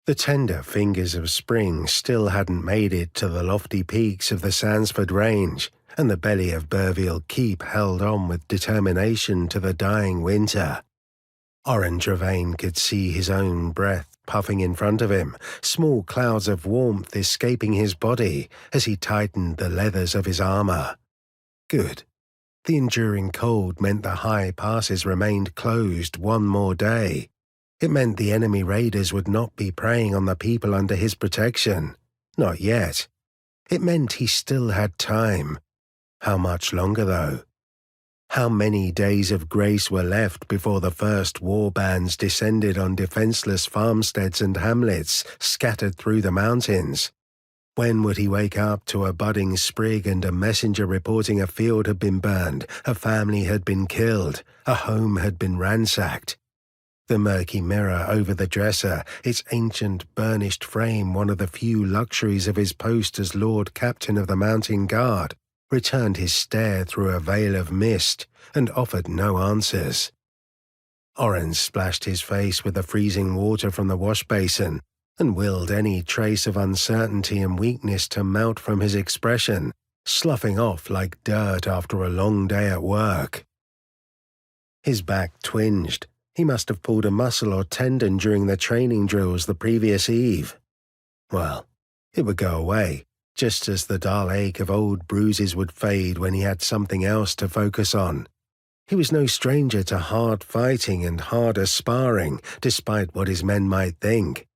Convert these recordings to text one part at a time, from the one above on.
The tender fingers of spring still hadn't made it to the lofty peaks of the Sansford Range, and the belly of Burville Keep held on with determination to the dying winter. Oren Trevaine could see his own breath puffing in front of him, small clouds of warmth escaping his body as he tightened the leathers of his armor. Good. The enduring cold meant the high passes remained closed one more day. It meant the enemy raiders would not be preying on the people under his protection. Not yet. It meant he still had time. How much longer, though? How many days of grace were left before the first war bands descended on defenseless farmsteads and hamlets scattered through the mountains? When would he wake up to a budding sprig and a messenger reporting a field had been burned, a family had been killed, a home had been ransacked? The murky mirror over the dresser, its ancient burnished frame one of the few luxuries of his post as Lord Captain of the Mountain Guard, returned his stare through a veil of mist and offered no answers. Oren splashed his face with the freezing water from the wash basin and willed any trace of uncertainty and weakness to melt from his expression, sloughing off like dirt after a long day at work. His back twinged. He must have pulled a muscle or tendon during the training drills the previous eve. Well, it would go away, just as the dull ache of old bruises would fade when he had something else to focus on. He was no stranger to hard fighting and harder sparring, despite what his men might think.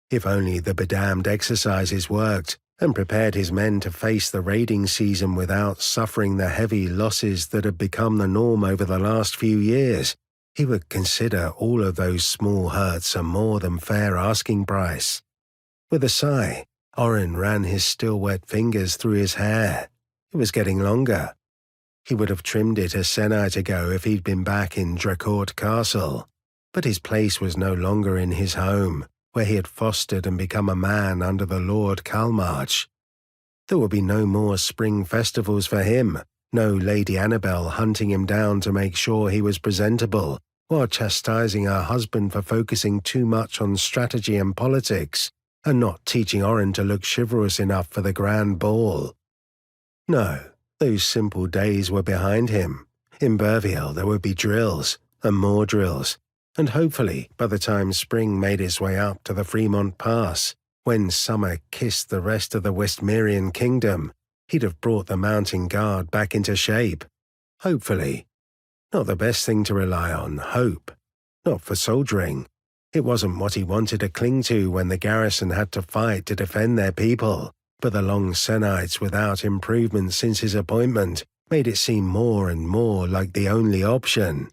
If only the bedamned exercises worked and prepared his men to face the raiding season without suffering the heavy losses that had become the norm over the last few years, he would consider all of those small hurts a more than fair asking price. With a sigh, Oren ran his still-wet fingers through his hair. It was getting longer. He would have trimmed it a sennight ago if he'd been back in Dracourt Castle, but his place was no longer in his home, where he had fostered and become a man under the Lord Calmarch. There would be no more spring festivals for him, no Lady Annabel hunting him down to make sure he was presentable, while chastising her husband for focusing too much on strategy and politics, and not teaching Oren to look chivalrous enough for the grand ball. No, those simple days were behind him. In Burville there would be drills, and more drills, and hopefully by the time spring made its way up to the Fremont Pass, when summer kissed the rest of the Westmerian kingdom, he'd have brought the Mountain Guard back into shape. Hopefully. Not the best thing to rely on, hope. Not for soldiering. It wasn't what he wanted to cling to when the garrison had to fight to defend their people, but the long se'nights without improvement since his appointment made it seem more and more like the only option.